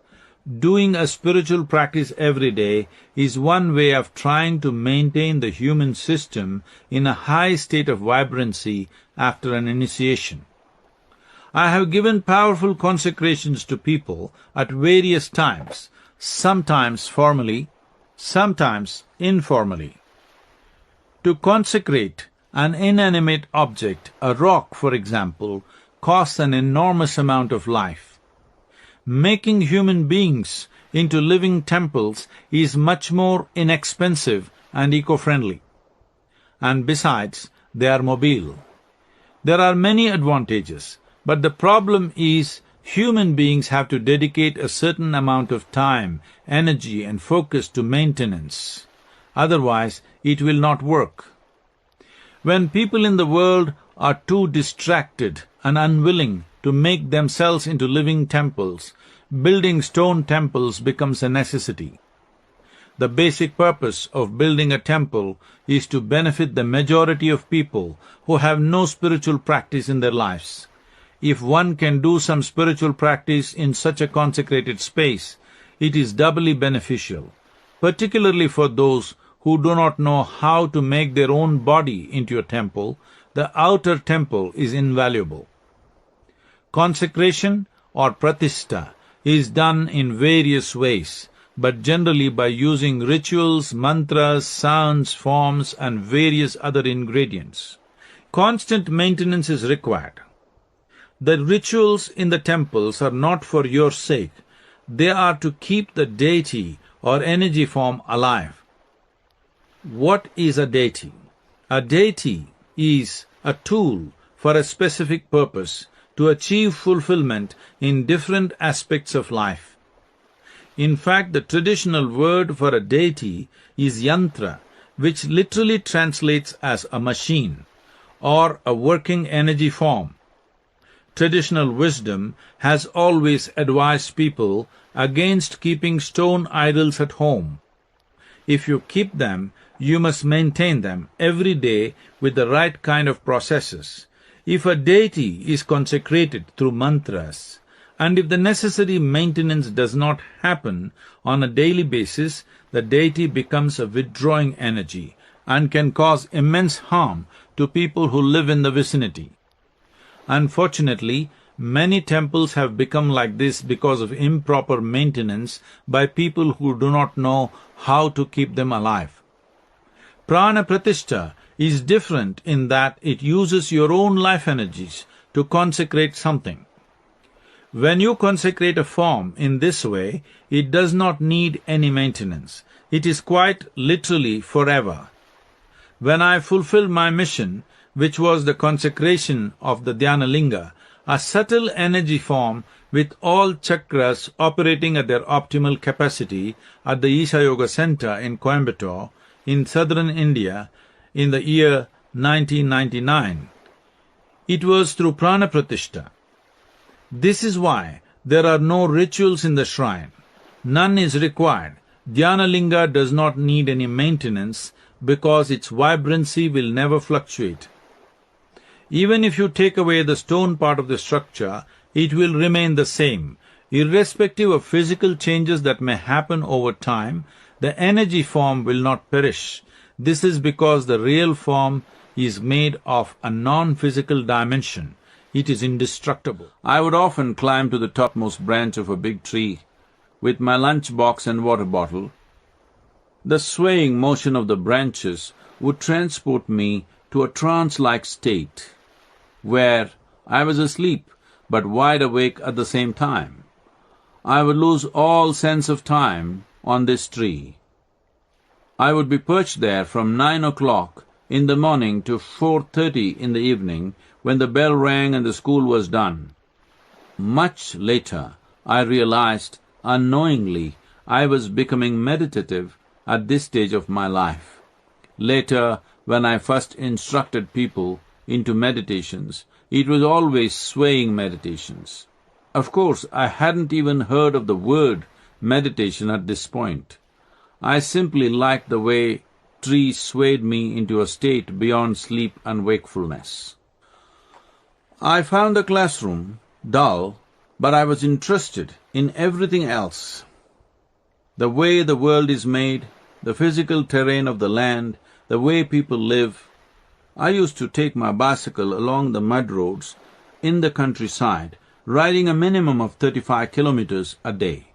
Doing a spiritual practice every day is one way of trying to maintain the human system in a high state of vibrancy after an initiation. I have given powerful consecrations to people at various times, sometimes formally, sometimes informally. To consecrate an inanimate object, a rock for example, costs an enormous amount of life. Making human beings into living temples is much more inexpensive and eco-friendly. And besides, they are mobile. There are many advantages, but the problem is human beings have to dedicate a certain amount of time, energy and focus to maintenance. otherwise it will not work. When people in the world are too distracted and unwilling to make themselves into living temples, building stone temples becomes a necessity. The basic purpose of building a temple is to benefit the majority of people who have no spiritual practice in their lives. If one can do some spiritual practice in such a consecrated space, it is doubly beneficial, particularly for those who do not know how to make their own body into a temple. The outer temple is invaluable. Consecration or pratishtha is done in various ways, but generally by using rituals, mantras, sounds, forms, and various other ingredients. Constant maintenance is required. The rituals in the temples are not for your sake. They are to keep the deity or energy form alive. What is a deity? A deity is a tool for a specific purpose to achieve fulfillment in different aspects of life. In fact, the traditional word for a deity is yantra, which literally translates as a machine or a working energy form. Traditional wisdom has always advised people against keeping stone idols at home. If you keep them, you must maintain them every day with the right kind of processes. If a deity is consecrated through mantras, and if the necessary maintenance does not happen on a daily basis, the deity becomes a withdrawing energy and can cause immense harm to people who live in the vicinity. Unfortunately, many temples have become like this because of improper maintenance by people who do not know how to keep them alive. Prana pratishtha is different in that it uses your own life energies to consecrate something. When you consecrate a form in this way, it does not need any maintenance. It is quite literally forever. When I fulfilled my mission, which was the consecration of the Dhyana Linga, a subtle energy form with all chakras operating at their optimal capacity at the Isha Yoga Center in Coimbatore, in southern India, in the year 1999. It was through Prana Pratishtha. This is why there are no rituals in the shrine. None is required. Dhyana Linga does not need any maintenance because its vibrancy will never fluctuate. Even if you take away the stone part of the structure, it will remain the same. Irrespective of physical changes that may happen over time, the energy form will not perish. This is because the real form is made of a non-physical dimension. It is indestructible. I would often climb to the topmost branch of a big tree with my lunch box and water bottle. The swaying motion of the branches would transport me to a trance-like state where I was asleep but wide awake at the same time. I would lose all sense of time on this tree. I would be perched there from 9 o'clock in the morning to 4:30 in the evening when the bell rang and the school was done. Much later, I realized unknowingly I was becoming meditative at this stage of my life. Later, when I first instructed people into meditations, it was always swaying meditations. Of course, I hadn't even heard of the word meditation at this point. I simply liked the way trees swayed me into a state beyond sleep and wakefulness. I found the classroom dull, but I was interested in everything else. The way the world is made, the physical terrain of the land, the way people live. I used to take my bicycle along the mud roads in the countryside, riding a minimum of 35 kilometers a day.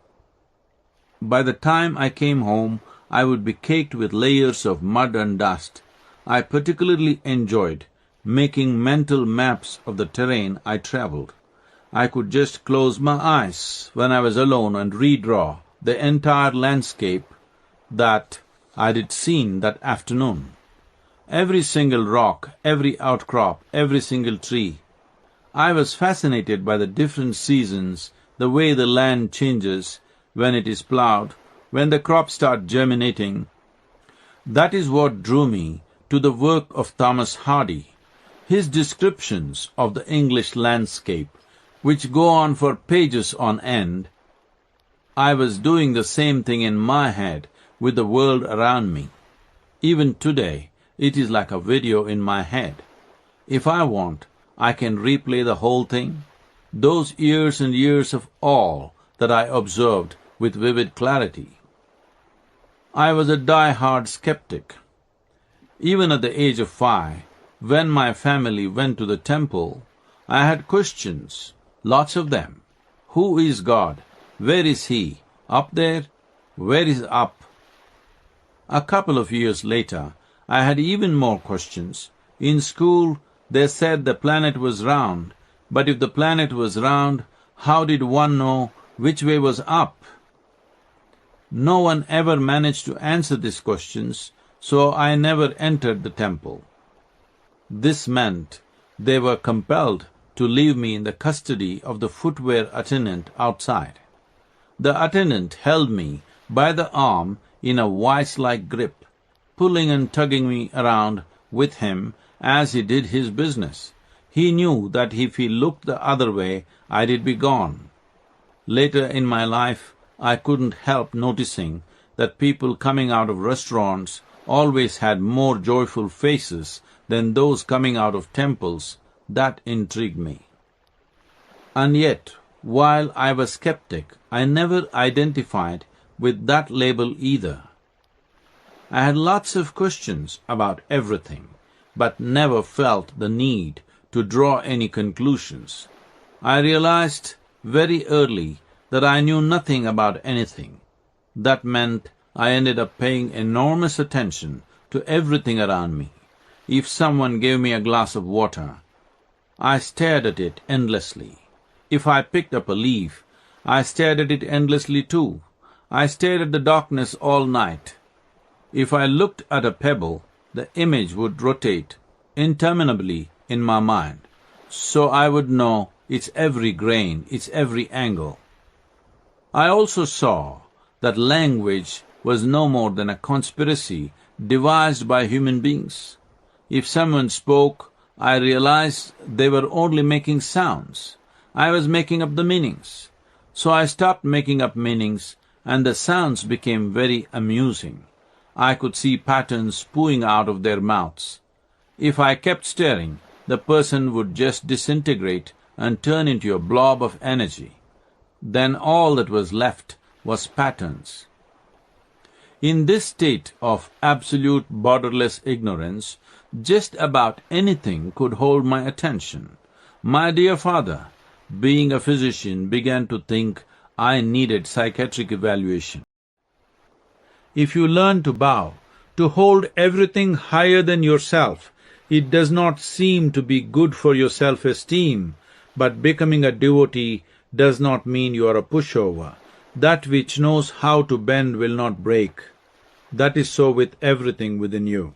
By the time I came home, I would be caked with layers of mud and dust. I particularly enjoyed making mental maps of the terrain I traveled. I could just close my eyes when I was alone and redraw the entire landscape that I had seen that afternoon. Every single rock, every outcrop, every single tree. I was fascinated by the different seasons, the way the land changes when it is plowed, when the crops start germinating. That is what drew me to the work of Thomas Hardy, his descriptions of the English landscape, which go on for pages on end. I was doing the same thing in my head with the world around me. Even today, it is like a video in my head. If I want, I can replay the whole thing, those years and years of all that I observed with vivid clarity. I was a die-hard skeptic. Even at the age of 5, when my family went to the temple, I had questions, lots of them. Who is God? Where is He? Up there? Where is up? A couple of years later, I had even more questions. In school, they said the planet was round, but if the planet was round, how did one know which way was up? No one ever managed to answer these questions, so I never entered the temple. This meant they were compelled to leave me in the custody of the footwear attendant outside. The attendant held me by the arm in a vice-like grip, pulling and tugging me around with him as he did his business. He knew that if he looked the other way, I'd be gone. Later in my life, I couldn't help noticing that people coming out of restaurants always had more joyful faces than those coming out of temples. That intrigued me. And yet, while I was skeptic, I never identified with that label either. I had lots of questions about everything, but never felt the need to draw any conclusions. I realized very early that I knew nothing about anything. That meant I ended up paying enormous attention to everything around me. If someone gave me a glass of water, I stared at it endlessly. If I picked up a leaf, I stared at it endlessly too. I stared at the darkness all night. If I looked at a pebble, the image would rotate interminably in my mind, so I would know its every grain, its every angle. I also saw that language was no more than a conspiracy devised by human beings. If someone spoke, I realized they were only making sounds. I was making up the meanings. So I stopped making up meanings, and the sounds became very amusing. I could see patterns spewing out of their mouths. If I kept staring, the person would just disintegrate and turn into a blob of energy. Then all that was left was patterns. In this state of absolute borderless ignorance, just about anything could hold my attention. My dear father, being a physician, began to think I needed psychiatric evaluation. If you learn to bow, to hold everything higher than yourself, it does not seem to be good for your self-esteem, but becoming a devotee does not mean you are a pushover. That which knows how to bend will not break. That is so with everything within you.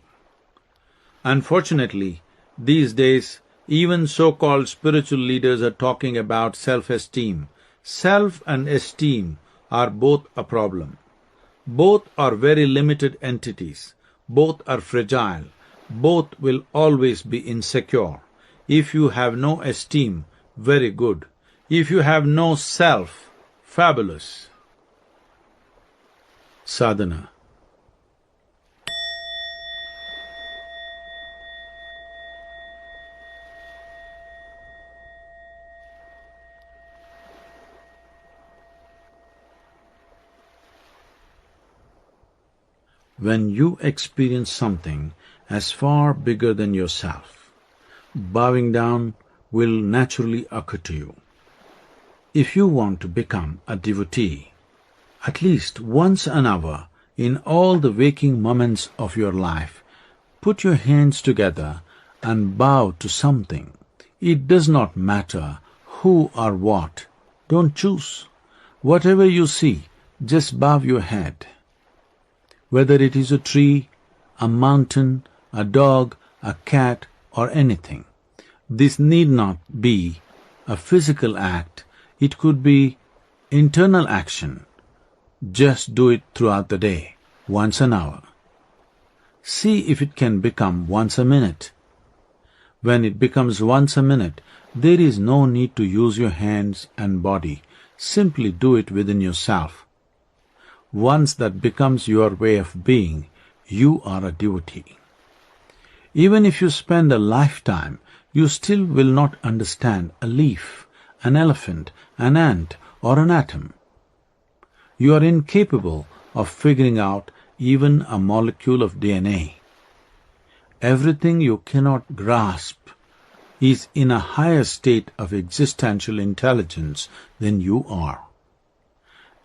Unfortunately, these days, even so-called spiritual leaders are talking about self-esteem. Self and esteem are both a problem. Both are very limited entities. Both are fragile. Both will always be insecure. If you have no esteem, very good. If you have no self, fabulous. Sadhana. When you experience something as far bigger than yourself, bowing down will naturally occur to you. If you want to become a devotee, at least once an hour in all the waking moments of your life, put your hands together and bow to something. It does not matter who or what. Don't choose. Whatever you see, just bow your head. Whether it is a tree, a mountain, a dog, a cat, or anything. This need not be a physical act. It could be internal action. Just do it throughout the day, once an hour. See if it can become once a minute. When it becomes once a minute, there is no need to use your hands and body. Simply do it within yourself. Once that becomes your way of being, you are a devotee. Even if you spend a lifetime, you still will not understand a leaf, an elephant, an ant, or an atom. You are incapable of figuring out even a molecule of DNA. Everything you cannot grasp is in a higher state of existential intelligence than you are.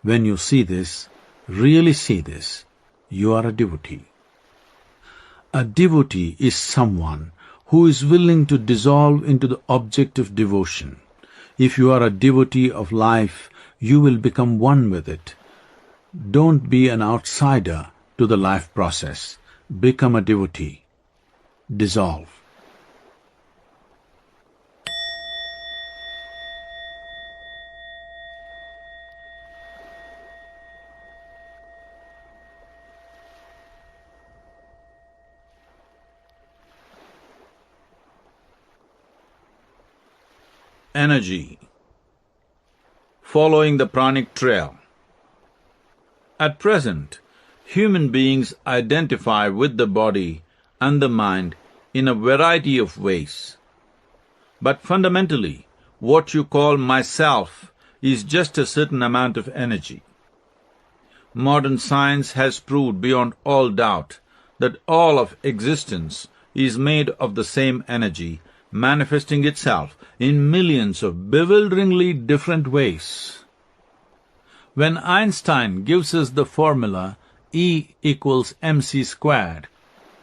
When you see this, really see this, you are a devotee. A devotee is someone who is willing to dissolve into the object of devotion. If you are a devotee of life, you will become one with it. Don't be an outsider to the life process. Become a devotee. Dissolve. Energy. Following the pranic trail. At present, human beings identify with the body and the mind in a variety of ways. But fundamentally, what you call myself is just a certain amount of energy. Modern science has proved beyond all doubt that all of existence is made of the same energy, manifesting itself in millions of bewilderingly different ways. When Einstein gives us the formula E equals mc squared,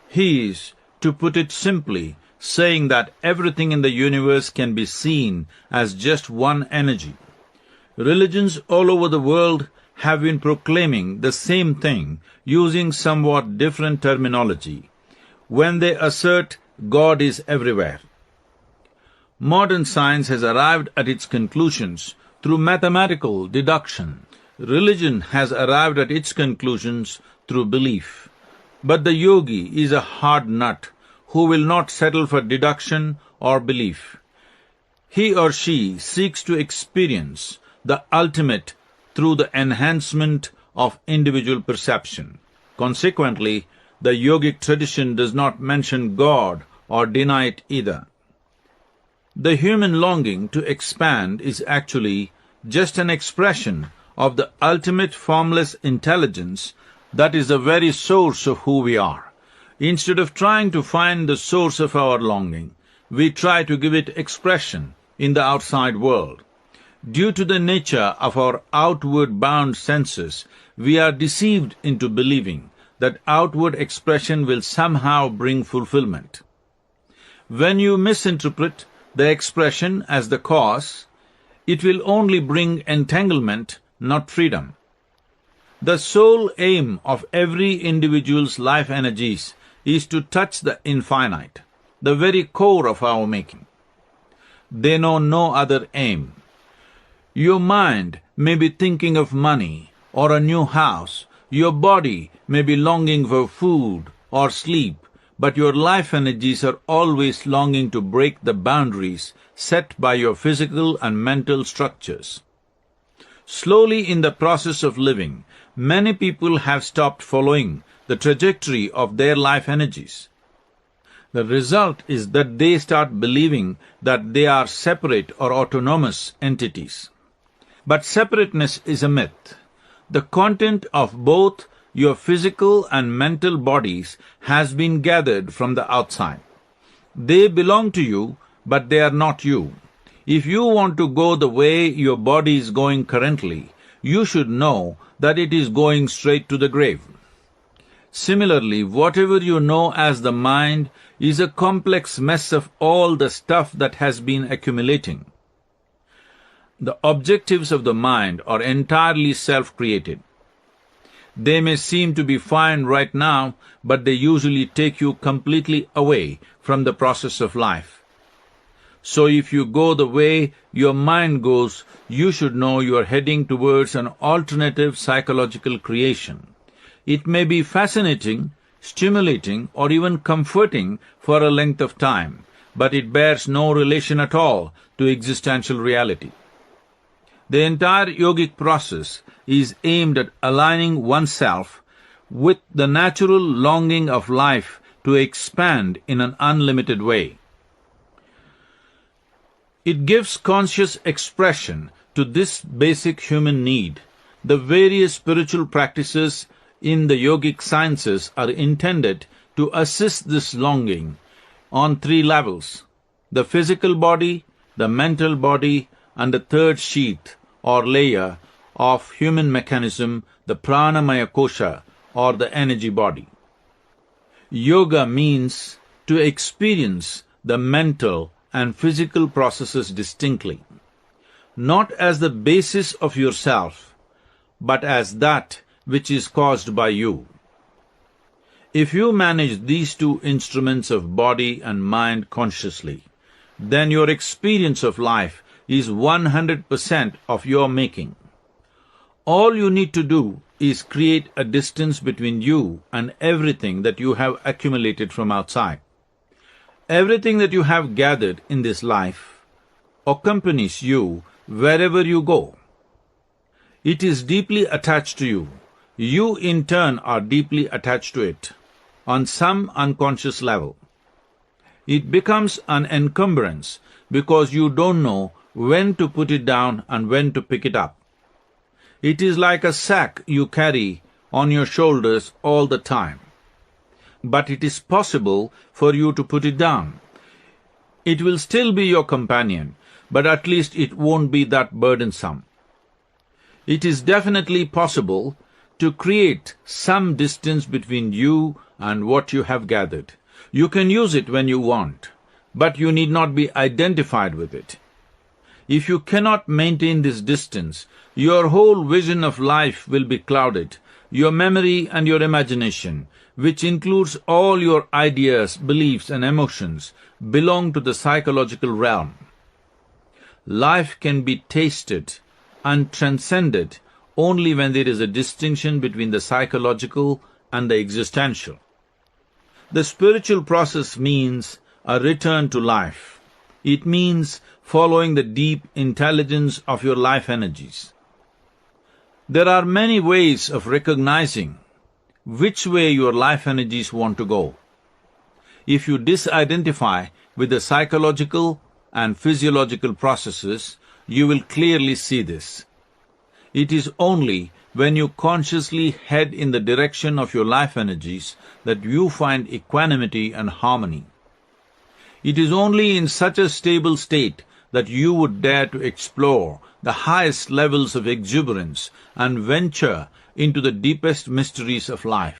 he is, to put it simply, saying that everything in the universe can be seen as just one energy. Religions all over the world have been proclaiming the same thing using somewhat different terminology when they assert God is everywhere. Modern science has arrived at its conclusions through mathematical deduction. Religion has arrived at its conclusions through belief. But the yogi is a hard nut who will not settle for deduction or belief. He or she seeks to experience the ultimate through the enhancement of individual perception. Consequently, the yogic tradition does not mention God or deny it either. The human longing to expand is actually just an expression of the ultimate formless intelligence that is the very source of who we are. Instead of trying to find the source of our longing, we try to give it expression in the outside world. Due to the nature of our outward-bound senses, we are deceived into believing that outward expression will somehow bring fulfillment. When you misinterpret the expression as the cause, it will only bring entanglement, not freedom. The sole aim of every individual's life energies is to touch the infinite, the very core of our making. They know no other aim. Your mind may be thinking of money or a new house, your body may be longing for food or sleep, but your life energies are always longing to break the boundaries set by your physical and mental structures. Slowly in the process of living, many people have stopped following the trajectory of their life energies. The result is that they start believing that they are separate or autonomous entities. But separateness is a myth. The content of both your physical and mental bodies has been gathered from the outside. They belong to you, but they are not you. If you want to go the way your body is going currently, you should know that it is going straight to the grave. Similarly, whatever you know as the mind is a complex mess of all the stuff that has been accumulating. The objectives of the mind are entirely self-created. They may seem to be fine right now, but they usually take you completely away from the process of life. So if you go the way your mind goes, you should know you are heading towards an alternative psychological creation. It may be fascinating, stimulating or even comforting for a length of time, but it bears no relation at all to existential reality. The entire yogic process is aimed at aligning oneself with the natural longing of life to expand in an unlimited way. It gives conscious expression to this basic human need. The various spiritual practices in the yogic sciences are intended to assist this longing on three levels: the physical body, the mental body, and the third sheath or layer of human mechanism, the pranamaya kosha or the energy body. Yoga means to experience the mental and physical processes distinctly, not as the basis of yourself, but as that which is caused by you. If you manage these two instruments of body and mind consciously, then your experience of life is 100% of your making. All you need to do is create a distance between you and everything that you have accumulated from outside. Everything that you have gathered in this life accompanies you wherever you go. It is deeply attached to you. You, in turn, are deeply attached to it on some unconscious level. It becomes an encumbrance because you don't know when to put it down and when to pick it up. It is like a sack you carry on your shoulders all the time. But it is possible for you to put it down. It will still be your companion, but at least it won't be that burdensome. It is definitely possible to create some distance between you and what you have gathered. You can use it when you want, but you need not be identified with it. If you cannot maintain this distance, your whole vision of life will be clouded. Your memory and your imagination, which includes all your ideas, beliefs, and emotions, belong to the psychological realm. Life can be tasted and transcended only when there is a distinction between the psychological and the existential. The spiritual process means a return to life. It means following the deep intelligence of your life energies. There are many ways of recognizing which way your life energies want to go. If you disidentify with the psychological and physiological processes, you will clearly see this. It is only when you consciously head in the direction of your life energies that you find equanimity and harmony. It is only in such a stable state that you would dare to explore the highest levels of exuberance and venture into the deepest mysteries of life.